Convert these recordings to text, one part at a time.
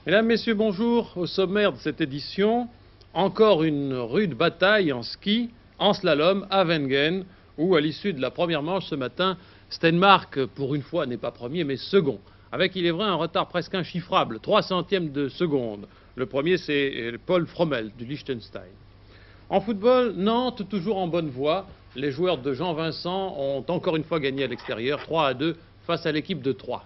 Mesdames, Messieurs, bonjour. Au sommaire de cette édition, encore une rude bataille en ski, en slalom, à Wengen, où à l'issue de la première manche ce matin, Stenmark, pour une fois, n'est pas premier, mais second, avec, il est vrai, un retard presque inchiffrable, 3 centièmes de seconde. Le premier, c'est Paul Frommel, du Liechtenstein. En football, Nantes, toujours en bonne voie. Les joueurs de Jean Vincent ont encore une fois gagné à l'extérieur, 3-2, face à l'équipe de Troyes.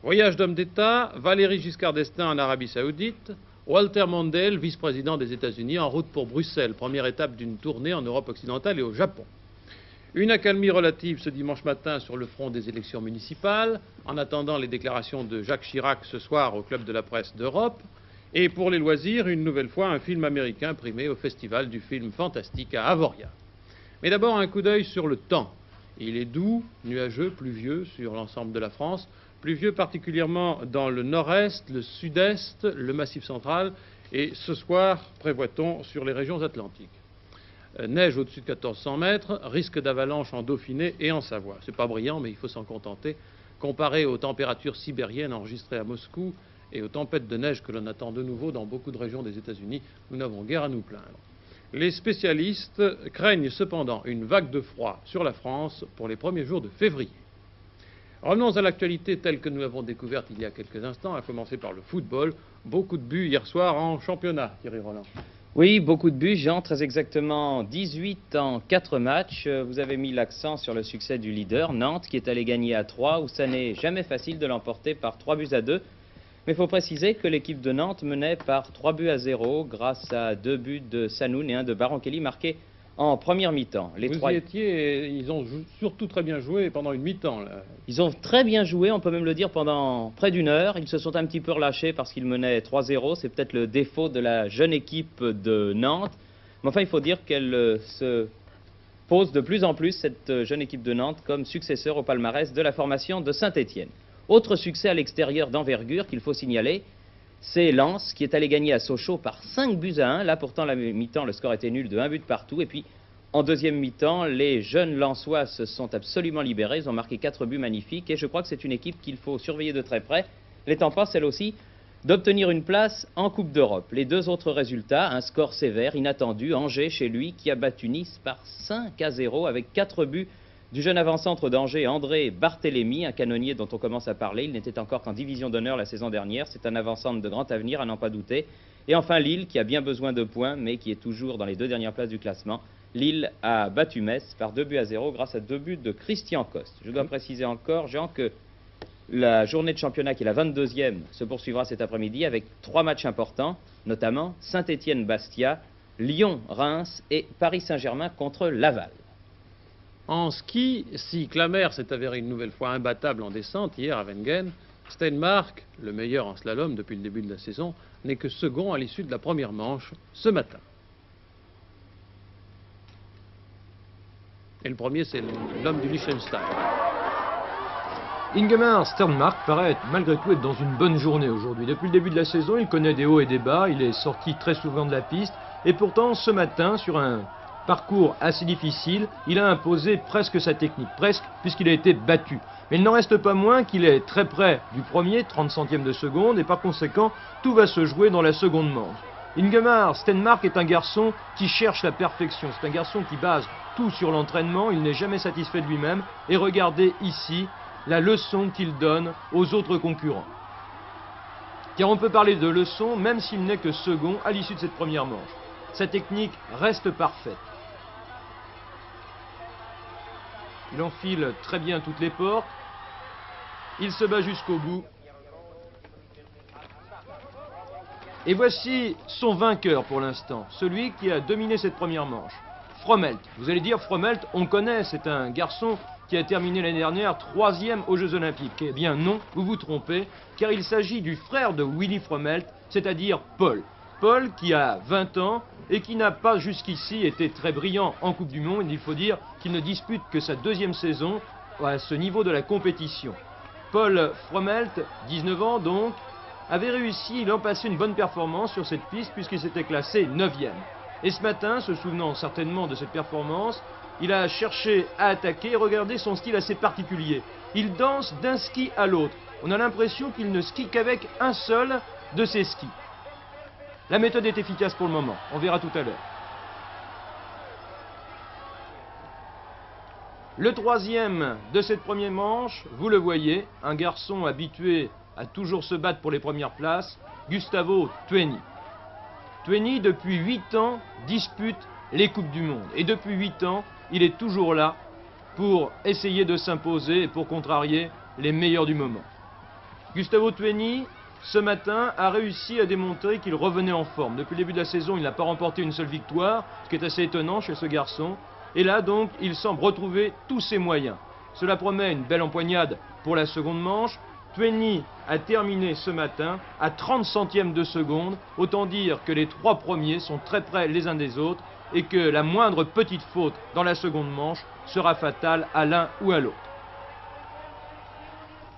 Voyage d'homme d'État, Valéry Giscard d'Estaing en Arabie Saoudite, Walter Mondale, vice-président des États-Unis, en route pour Bruxelles, première étape d'une tournée en Europe occidentale et au Japon. Une accalmie relative ce dimanche matin sur le front des élections municipales, en attendant les déclarations de Jacques Chirac ce soir au Club de la Presse d'Europe. Et pour les loisirs, une nouvelle fois, un film américain primé au Festival du film fantastique à Avoria. Mais d'abord, un coup d'œil sur le temps. Il est doux, nuageux, pluvieux sur l'ensemble de la France, pluvieux particulièrement dans le nord-est, le sud-est, le massif central, et ce soir, prévoit-on, sur les régions atlantiques. Neige au-dessus de 1400 mètres, risque d'avalanche en Dauphiné et en Savoie. C'est pas brillant, mais il faut s'en contenter. Comparé aux températures sibériennes enregistrées à Moscou et aux tempêtes de neige que l'on attend de nouveau dans beaucoup de régions des États-Unis, nous n'avons guère à nous plaindre. Les spécialistes craignent cependant une vague de froid sur la France pour les premiers jours de février. Revenons à l'actualité telle que nous l'avons découverte il y a quelques instants, à commencer par le football. Beaucoup de buts hier soir en championnat, Thierry Roland. Oui, beaucoup de buts, Jean, très exactement 18 en 4 matchs. Vous avez mis l'accent sur le succès du leader, Nantes, qui est allé gagner à 3, où ça n'est jamais facile de l'emporter par 3-2. Mais il faut préciser que l'équipe de Nantes menait par 3-0 grâce à 2 buts de Sanoun et 1 de Baron Kelly marqués en première mi-temps. Vous y étiez, et ils ont surtout très bien joué pendant une mi-temps. Ils ont très bien joué, on peut même le dire, pendant près d'une heure. Ils se sont un petit peu relâchés parce qu'ils menaient 3-0. C'est peut-être le défaut de la jeune équipe de Nantes. Mais enfin, il faut dire qu'elle se pose de plus en plus, cette jeune équipe de Nantes, comme successeur au palmarès de la formation de Saint-Étienne. Autre succès à l'extérieur d'envergure qu'il faut signaler, c'est Lens qui est allé gagner à Sochaux par 5-1. Là, pourtant, la mi-temps, le score était nul de 1 but partout. Et puis, en deuxième mi-temps, les jeunes Lensois se sont absolument libérés. Ils ont marqué 4 buts magnifiques. Et je crois que c'est une équipe qu'il faut surveiller de très près. L'étant pas, celle aussi, d'obtenir une place en Coupe d'Europe. Les deux autres résultats, un score sévère, inattendu. Angers, chez lui, qui a battu Nice par 5-0 avec 4 buts du jeune avant-centre d'Angers, André Barthélémy, un canonnier dont on commence à parler. Il n'était encore qu'en division d'honneur la saison dernière. C'est un avant-centre de grand avenir, à n'en pas douter. Et enfin Lille, qui a bien besoin de points, mais qui est toujours dans les 2 dernières places du classement. Lille a battu Metz par 2-0 grâce à 2 buts de Christian Coste. Je dois préciser encore, Jean, que la journée de championnat, qui est la 22e, se poursuivra cet après-midi avec 3 matchs importants, notamment Saint-Étienne-Bastia, Lyon-Reims et Paris Saint-Germain contre Laval. En ski, si Clamert s'est avéré une nouvelle fois imbattable en descente hier à Wengen, Stenmark, le meilleur en slalom depuis le début de la saison, n'est que second à l'issue de la première manche ce matin. Et le premier, c'est l'homme du Liechtenstein. Ingemar Stenmark paraît malgré tout être dans une bonne journée aujourd'hui. Depuis le début de la saison, il connaît des hauts et des bas, il est sorti très souvent de la piste, et pourtant ce matin, sur un parcours assez difficile, il a imposé presque sa technique, presque, puisqu'il a été battu. Mais il n'en reste pas moins qu'il est très près du premier, 30 centièmes de seconde, et par conséquent, tout va se jouer dans la seconde manche. Ingemar Stenmark est un garçon qui cherche la perfection, c'est un garçon qui base tout sur l'entraînement, il n'est jamais satisfait de lui-même, et regardez ici la leçon qu'il donne aux autres concurrents. Car on peut parler de leçon même s'il n'est que second à l'issue de cette première manche. Sa technique reste parfaite. Il enfile très bien toutes les portes. Il se bat jusqu'au bout. Et voici son vainqueur pour l'instant, celui qui a dominé cette première manche. Frommelt. Vous allez dire, Frommelt, on connaît, c'est un garçon qui a terminé l'année dernière 3e aux Jeux Olympiques. Eh bien non, vous vous trompez, car il s'agit du frère de Willy Frommelt, c'est-à-dire Paul. Paul qui a 20 ans et qui n'a pas jusqu'ici été très brillant en Coupe du Monde. Il faut dire qu'il ne dispute que sa 2e saison à ce niveau de la compétition. Paul Frommelt, 19 ans donc, avait réussi l'an passé une bonne performance sur cette piste puisqu'il s'était classé 9e. Et ce matin, se souvenant certainement de cette performance, Il a cherché à attaquer, regardez son style assez particulier. Il danse d'un ski à l'autre. On a l'impression qu'il ne skie qu'avec un seul de ses skis. La méthode est efficace pour le moment, on verra tout à l'heure. Le troisième de cette première manche, vous le voyez, un garçon habitué à toujours se battre pour les premières places, Gustavo Tueni. Tueni, depuis 8 ans, dispute les Coupes du Monde. Et depuis 8 ans, il est toujours là pour essayer de s'imposer et pour contrarier les meilleurs du moment. Gustavo Tueni, ce matin, a réussi à démontrer qu'il revenait en forme. Depuis le début de la saison, il n'a pas remporté une seule victoire, ce qui est assez étonnant chez ce garçon. Et là, donc, il semble retrouver tous ses moyens. Cela promet une belle empoignade pour la seconde manche. Tueni a terminé ce matin à 30 centièmes de seconde. Autant dire que les 3 premiers sont très près les uns des autres et que la moindre petite faute dans la seconde manche sera fatale à l'un ou à l'autre.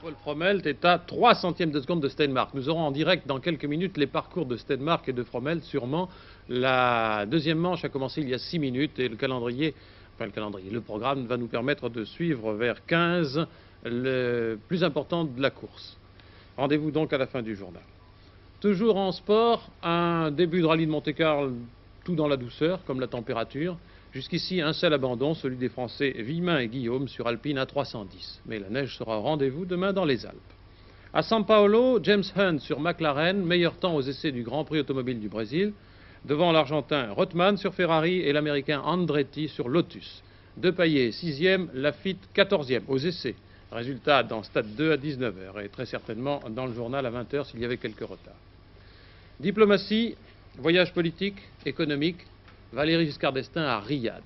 Paul Frommelt est à 3 centièmes de seconde de Steinmark. Nous aurons en direct dans quelques minutes les parcours de Steinmark et de Frommelt sûrement. La deuxième manche a commencé il y a 6 minutes et le programme va nous permettre de suivre vers 15 le plus important de la course. Rendez-vous donc à la fin du journal. Toujours en sport, un début de rallye de Monte-Carlo tout dans la douceur, comme la température. Jusqu'ici, un seul abandon, celui des Français Villemin et Guillaume sur Alpine à 310. Mais la neige sera au rendez-vous demain dans les Alpes. À São Paulo, James Hunt sur McLaren, meilleur temps aux essais du Grand Prix automobile du Brésil. Devant l'Argentin Rothman sur Ferrari et l'Américain Andretti sur Lotus. Depailler 6e, Laffite 14e aux essais. Résultat dans Stade 2 à 19h et très certainement dans le journal à 20h s'il y avait quelques retards. Diplomatie, voyage politique, économique, Valéry Giscard d'Estaing à Riyad.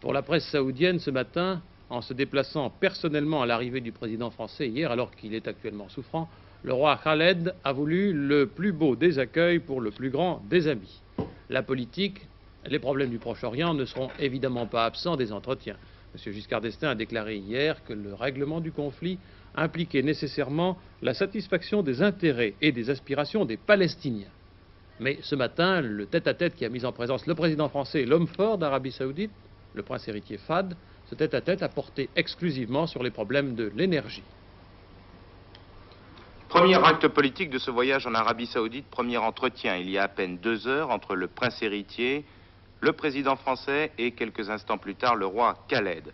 Pour la presse saoudienne ce matin, en se déplaçant personnellement à l'arrivée du président français hier alors qu'il est actuellement souffrant, le roi Khaled a voulu le plus beau des accueils pour le plus grand des amis. La politique, les problèmes du Proche-Orient ne seront évidemment pas absents des entretiens. M. Giscard d'Estaing a déclaré hier que le règlement du conflit impliquait nécessairement la satisfaction des intérêts et des aspirations des Palestiniens. Mais ce matin, le tête-à-tête qui a mis en présence le président français et l'homme fort d'Arabie Saoudite, le prince héritier Fahd, ce tête-à-tête a porté exclusivement sur les problèmes de l'énergie. Premier acte politique de ce voyage en Arabie Saoudite, premier entretien il y a à peine 2 heures entre le prince héritier, le président français et quelques instants plus tard le roi Khaled.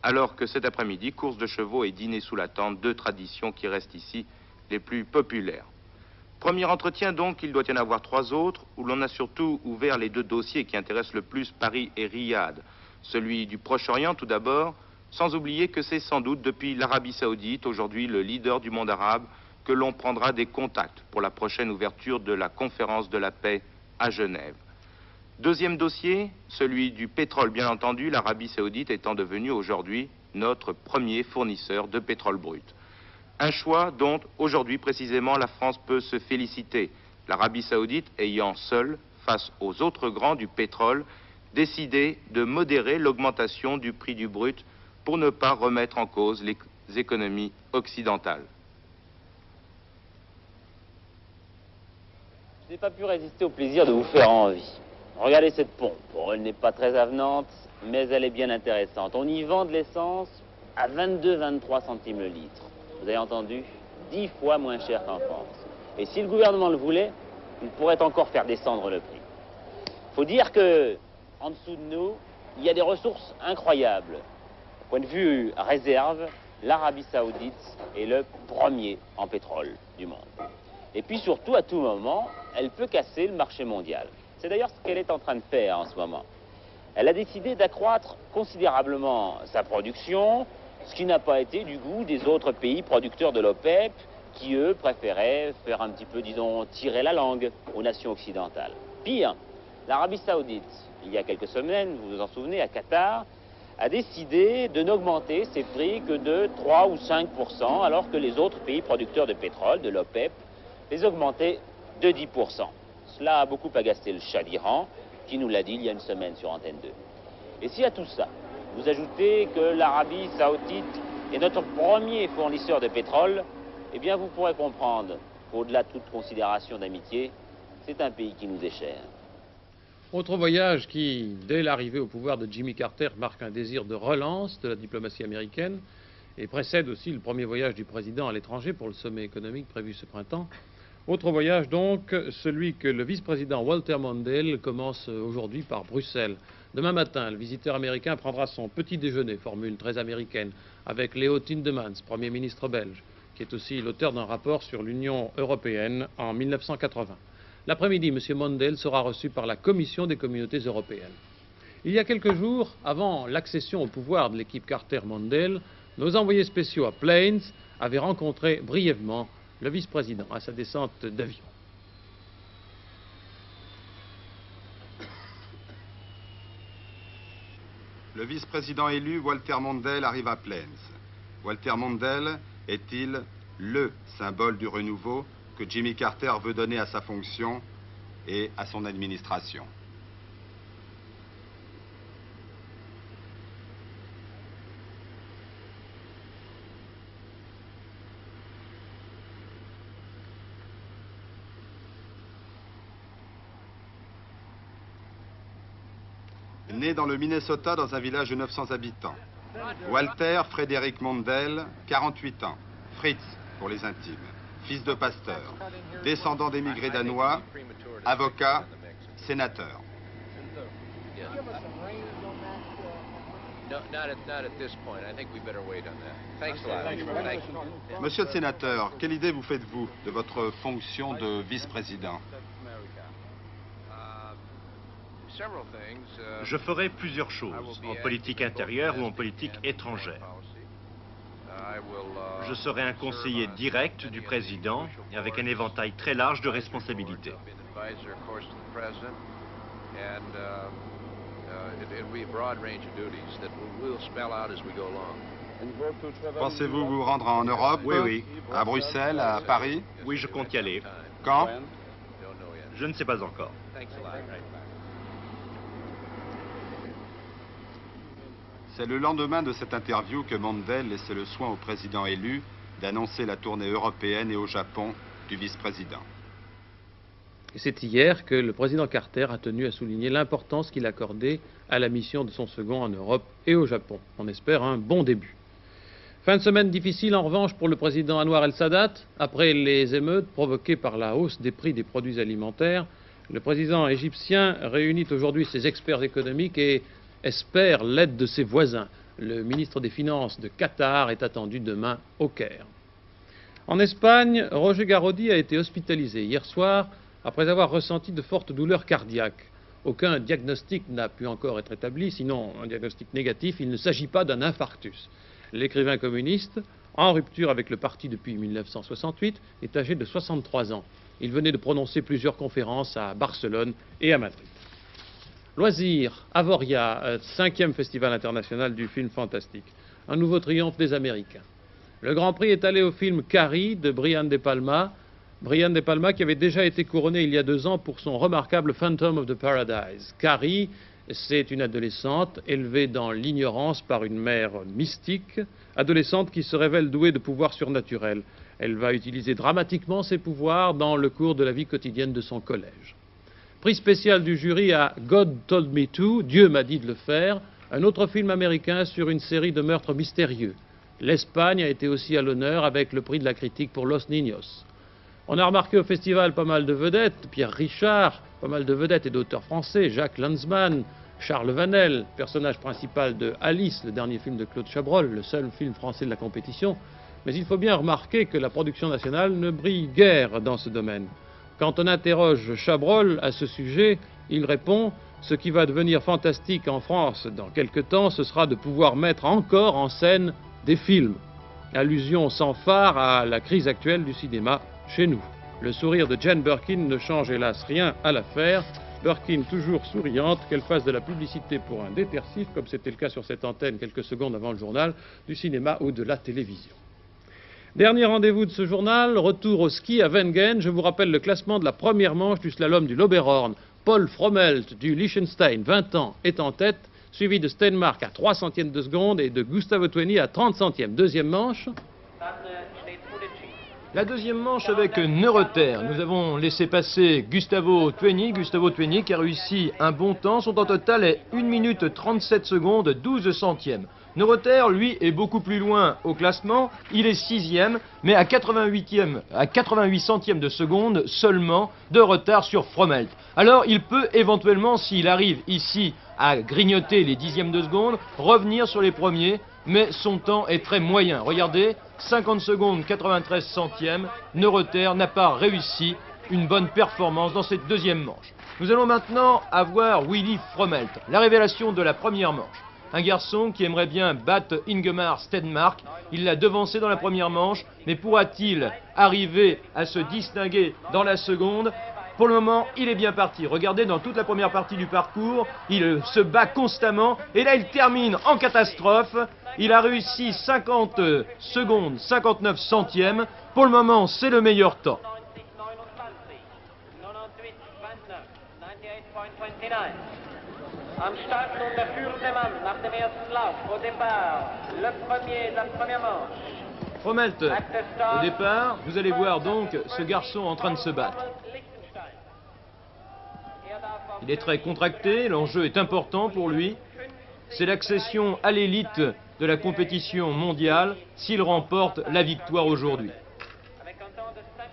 Alors que cet après-midi, course de chevaux et dîner sous la tente, 2 traditions qui restent ici les plus populaires. Premier entretien donc, il doit y en avoir 3 autres, où l'on a surtout ouvert les 2 dossiers qui intéressent le plus Paris et Riyad. Celui du Proche-Orient tout d'abord, sans oublier que c'est sans doute depuis l'Arabie Saoudite, aujourd'hui le leader du monde arabe, que l'on prendra des contacts pour la prochaine ouverture de la conférence de la paix à Genève. Deuxième dossier, celui du pétrole bien entendu, l'Arabie Saoudite étant devenue aujourd'hui notre premier fournisseur de pétrole brut. Un choix dont aujourd'hui précisément la France peut se féliciter, l'Arabie Saoudite ayant seule, face aux autres grands du pétrole, décidé de modérer l'augmentation du prix du brut pour ne pas remettre en cause les économies occidentales. Je n'ai pas pu résister au plaisir de vous faire envie. Regardez cette pompe. Bon, elle n'est pas très avenante, mais elle est bien intéressante. On y vend de l'essence à 22-23 centimes le litre. Vous avez entendu? 10 fois moins cher qu'en France. Et si le gouvernement le voulait, il pourrait encore faire descendre le prix. Il faut dire que, en dessous de nous, il y a des ressources incroyables. Au point de vue réserve, l'Arabie Saoudite est le premier en pétrole du monde. Et puis surtout, à tout moment, elle peut casser le marché mondial. C'est d'ailleurs ce qu'elle est en train de faire en ce moment. Elle a décidé d'accroître considérablement sa production, ce qui n'a pas été du goût des autres pays producteurs de l'OPEP, qui eux préféraient faire un petit peu, disons, tirer la langue aux nations occidentales. Pire, l'Arabie Saoudite, il y a quelques semaines, vous vous en souvenez, à Qatar, a décidé de n'augmenter ses prix que de 3 ou 5%, alors que les autres pays producteurs de pétrole, de l'OPEP, les augmentaient de 10%. Cela a beaucoup agacé le Shah d'Iran, qui nous l'a dit il y a une semaine sur Antenne 2. Et si à tout ça, vous ajoutez que l'Arabie Saoudite est notre premier fournisseur de pétrole, eh bien vous pourrez comprendre qu'au-delà de toute considération d'amitié, c'est un pays qui nous est cher. Autre voyage qui, dès l'arrivée au pouvoir de Jimmy Carter, marque un désir de relance de la diplomatie américaine et précède aussi le premier voyage du président à l'étranger pour le sommet économique prévu ce printemps. Autre voyage donc, celui que le vice-président Walter Mondale commence aujourd'hui par Bruxelles. Demain matin, le visiteur américain prendra son petit déjeuner, formule très américaine, avec Leo Tindemans, Premier ministre belge, qui est aussi l'auteur d'un rapport sur l'Union européenne en 1980. L'après-midi, M. Mondale sera reçu par la Commission des communautés européennes. Il y a quelques jours, avant l'accession au pouvoir de l'équipe Carter-Mondale, nos envoyés spéciaux à Plains avaient rencontré brièvement le vice-président à sa descente d'avion. Le vice-président élu, Walter Mondale, arrive à Plains. Walter Mondale est-il le symbole du renouveau que Jimmy Carter veut donner à sa fonction et à son administration? Né dans le Minnesota dans un village de 900 habitants. Walter Frédéric Mondale, 48 ans. Fritz pour les intimes. Fils de pasteur. Descendant d'émigrés danois. Avocat. Sénateur. Monsieur le sénateur, quelle idée vous faites-vous de votre fonction de vice-président? Je ferai plusieurs choses, en politique intérieure ou en politique étrangère. Je serai un conseiller direct du président et avec un éventail très large de responsabilités. Pensez-vous vous rendre en Europe? Oui, oui. À Bruxelles, à Paris? Oui, je compte y aller. Quand? Je ne sais pas encore. C'est le lendemain de cette interview que Mondale laissait le soin au président élu d'annoncer la tournée européenne et au Japon du vice-président. Et c'est hier que le président Carter a tenu à souligner l'importance qu'il accordait à la mission de son second en Europe et au Japon. On espère un bon début. Fin de semaine difficile en revanche pour le président Anwar el-Sadat. Après les émeutes provoquées par la hausse des prix des produits alimentaires, le président égyptien réunit aujourd'hui ses experts économiques et espère l'aide de ses voisins. Le ministre des Finances de Qatar est attendu demain au Caire. En Espagne, Roger Garaudy a été hospitalisé hier soir après avoir ressenti de fortes douleurs cardiaques. Aucun diagnostic n'a pu encore être établi, sinon un diagnostic négatif. Il ne s'agit pas d'un infarctus. L'écrivain communiste, en rupture avec le parti depuis 1968, est âgé de 63 ans. Il venait de prononcer plusieurs conférences à Barcelone et à Madrid. Loisirs, Avoria, 5e festival international du film fantastique. Un nouveau triomphe des Américains. Le Grand Prix est allé au film Carrie de Brian De Palma. Brian De Palma qui avait déjà été couronné il y a 2 ans pour son remarquable Phantom of the Paradise. Carrie, c'est une adolescente élevée dans l'ignorance par une mère mystique, adolescente qui se révèle douée de pouvoirs surnaturels. Elle va utiliser dramatiquement ses pouvoirs dans le cours de la vie quotidienne de son collège. Prix spécial du jury à God Told Me To, Dieu m'a dit de le faire, un autre film américain sur une série de meurtres mystérieux. L'Espagne a été aussi à l'honneur avec le prix de la critique pour Los Niños. On a remarqué au festival pas mal de vedettes, Pierre Richard, pas mal de vedettes et d'auteurs français, Jacques Lanzmann, Charles Vanel, personnage principal de Alice, le dernier film de Claude Chabrol, le seul film français de la compétition. Mais il faut bien remarquer que la production nationale ne brille guère dans ce domaine. Quand on interroge Chabrol à ce sujet, il répond « Ce qui va devenir fantastique en France dans quelque temps, ce sera de pouvoir mettre encore en scène des films. » Allusion sans phare à la crise actuelle du cinéma chez nous. Le sourire de Jane Birkin ne change hélas rien à l'affaire. Birkin toujours souriante, qu'elle fasse de la publicité pour un détergif, comme c'était le cas sur cette antenne quelques secondes avant le journal, du cinéma ou de la télévision. Dernier rendez-vous de ce journal, retour au ski à Wengen. Je vous rappelle le classement de la première manche du slalom du L'Oberhorn. Paul Frommelt du Liechtenstein, 20 ans, est en tête, suivi de Stenmark à 3 centièmes de seconde et de Gustavo Tueni à 30 centièmes. Deuxième manche. La deuxième manche avec Neureter. Nous avons laissé passer Gustavo Tueni qui a réussi un bon temps. Son temps total est 1 minute 37 secondes 12 centièmes. Neureter, lui, est beaucoup plus loin au classement. Il est 6e, mais à 88 centièmes de seconde seulement de retard sur Frommelt. Alors, il peut éventuellement, s'il arrive ici à grignoter les dixièmes de seconde, revenir sur les premiers, mais son temps est très moyen. Regardez, 50 secondes 93 centièmes, Neureter n'a pas réussi une bonne performance dans cette deuxième manche. Nous allons maintenant avoir Willy Frommelt, la révélation de la première manche. Un garçon qui aimerait bien battre Ingemar Stenmark. Il l'a devancé dans la première manche, mais pourra-t-il arriver à se distinguer dans la seconde? Pour le moment, il est bien parti. Regardez, dans toute la première partie du parcours, il se bat constamment. Et là, il termine en catastrophe. Il a réussi 50 secondes, 59 centièmes. Pour le moment, c'est le meilleur temps. Am Start nun der führende Mann nach dem ersten Lauf. Au départ, le premier de la première manche. Frommelt, au départ, vous allez voir donc ce garçon en train de se battre. Il est très contracté, l'enjeu est important pour lui. C'est l'accession à l'élite de la compétition mondiale s'il remporte la victoire aujourd'hui.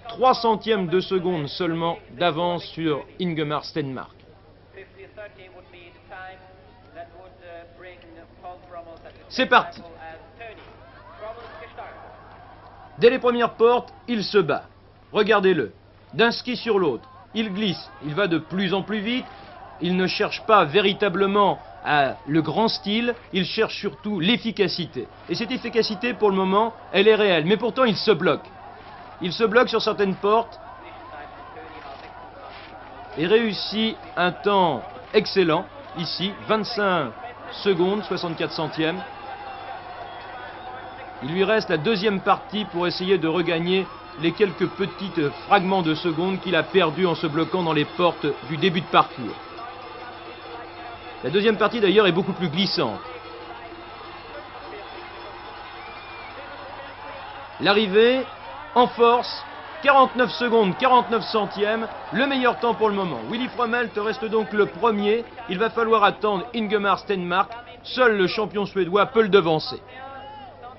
3 centièmes de seconde seulement d'avance sur Ingemar Stenmark. C'est parti. Dès les premières portes, il se bat. Regardez-le. D'un ski sur l'autre, il glisse. Il va de plus en plus vite. Il ne cherche pas véritablement le grand style. Il cherche surtout l'efficacité. Et cette efficacité, pour le moment, elle est réelle. Mais pourtant, il se bloque. Il se bloque sur certaines portes et réussit un temps excellent. Ici, 25 secondes, 64 centièmes. Il lui reste la deuxième partie pour essayer de regagner les quelques petits fragments de secondes qu'il a perdus en se bloquant dans les portes du début de parcours. La deuxième partie d'ailleurs est beaucoup plus glissante. L'arrivée en force, 49 secondes, 49 centièmes, le meilleur temps pour le moment. Willy Frommelt reste donc le premier. Il va falloir attendre Ingemar Stenmark. Seul le champion suédois peut le devancer.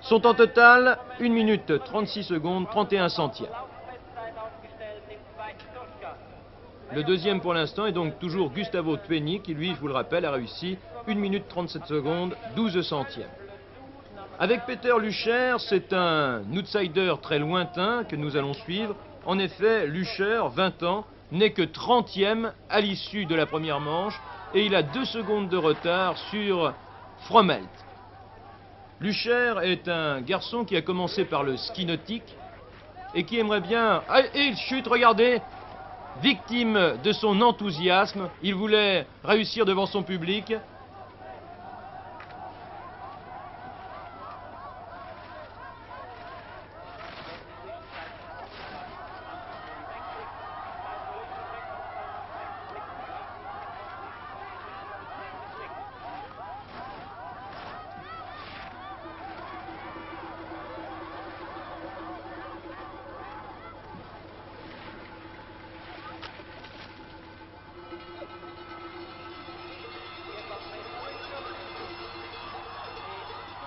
Son temps total, 1 minute 36 secondes, 31 centièmes. Le deuxième pour l'instant est donc toujours Gustavo Tueni qui, lui, je vous le rappelle, a réussi 1 minute 37 secondes, 12 centièmes. Avec Peter Lucher, c'est un outsider très lointain que nous allons suivre. En effet, Lucher, 20 ans, n'est que 30e à l'issue de la première manche et il a 2 secondes de retard sur Frommelt. Lucher est un garçon qui a commencé par le ski nautique et qui aimerait bien... Ah, et il chute, regardez! Victime de son enthousiasme, il voulait réussir devant son public.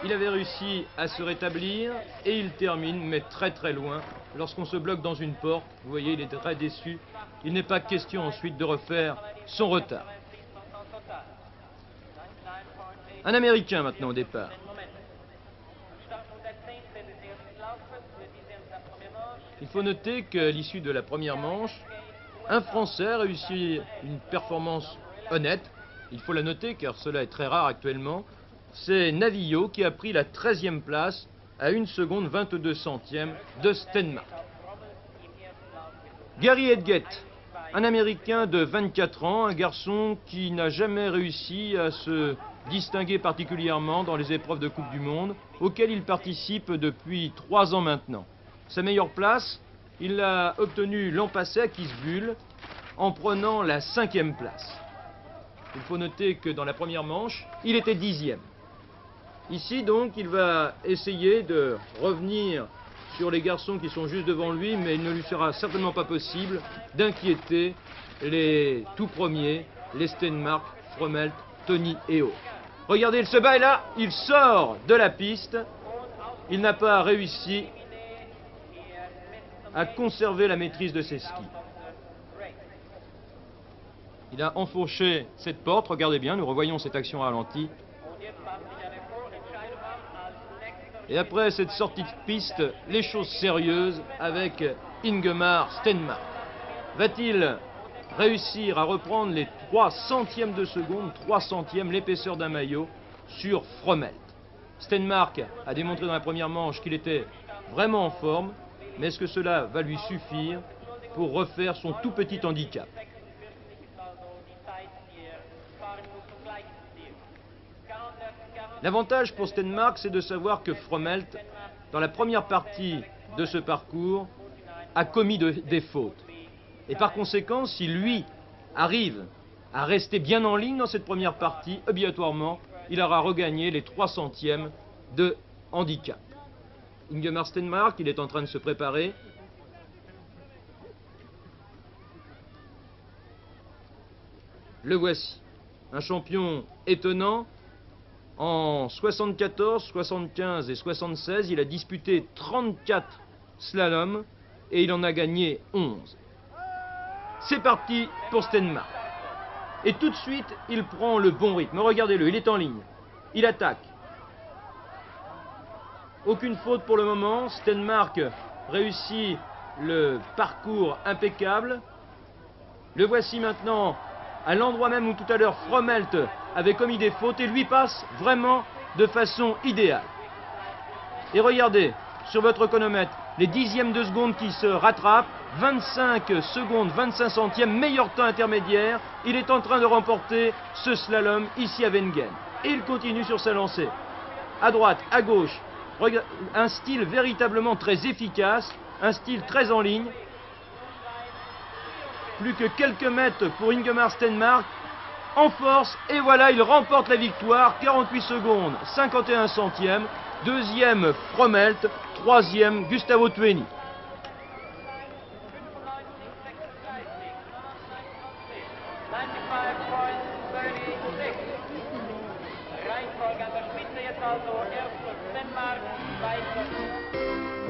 Il avait réussi à se rétablir et il termine, mais très très loin. Lorsqu'on se bloque dans une porte, vous voyez, il est très déçu. Il n'est pas question ensuite de refaire son retard. Un Américain maintenant au départ. Il faut noter qu'à l'issue de la première manche, un Français a réussi une performance honnête. Il faut la noter car cela est très rare actuellement. C'est Navillot qui a pris la 13e place à 1 seconde 22 centièmes de Stenmark. Gary Edgett, un Américain de 24 ans, un garçon qui n'a jamais réussi à se distinguer particulièrement dans les épreuves de Coupe du Monde, auxquelles il participe depuis 3 ans maintenant. Sa meilleure place, il l'a obtenue l'an passé à Kitzbühel en prenant la 5e place. Il faut noter que dans la première manche, il était 10e. Ici donc, il va essayer de revenir sur les garçons qui sont juste devant lui, mais il ne lui sera certainement pas possible d'inquiéter les tout premiers, les Stenmark, Frommelt, Tony et O. Regardez, il se bat et là, il sort de la piste. Il n'a pas réussi à conserver la maîtrise de ses skis. Il a enfourché cette porte, regardez bien, nous revoyons cette action ralentie. Et après cette sortie de piste, les choses sérieuses avec Ingemar Stenmark. Va-t-il réussir à reprendre les 3 centièmes de seconde, 3 centièmes, l'épaisseur d'un maillot, sur Frommelt? Stenmark a démontré dans la première manche qu'il était vraiment en forme, mais est-ce que cela va lui suffire pour refaire son tout petit handicap? L'avantage pour Stenmark, c'est de savoir que Frommelt, dans la première partie de ce parcours, a commis des fautes. Et par conséquent, si lui arrive à rester bien en ligne dans cette première partie, obligatoirement, il aura regagné les 3 centièmes de handicap. Ingemar Stenmark, il est en train de se préparer. Le voici, un champion étonnant. En 74, 75 et 76, il a disputé 34 slaloms et il en a gagné 11. C'est parti pour Stenmark. Et tout de suite, il prend le bon rythme. Regardez-le, il est en ligne. Il attaque. Aucune faute pour le moment. Stenmark réussit le parcours impeccable. Le voici maintenant à l'endroit même où tout à l'heure Frommelt avait commis des fautes et lui passe vraiment de façon idéale. Et regardez, sur votre chronomètre, les dixièmes de seconde qui se rattrapent, 25 secondes, 25 centièmes, meilleur temps intermédiaire. Il est en train de remporter ce slalom ici à Wengen. Et il continue sur sa lancée. À droite, à gauche, un style véritablement très efficace, un style très en ligne. Plus que quelques mètres pour Ingemar Stenmark, en force, et voilà, il remporte la victoire, 48 secondes, 51 centièmes, deuxième Frommelt, troisième Gustavo Tueni. Reihenfolge an der Spitze jetzt also erst Stenmark, weiter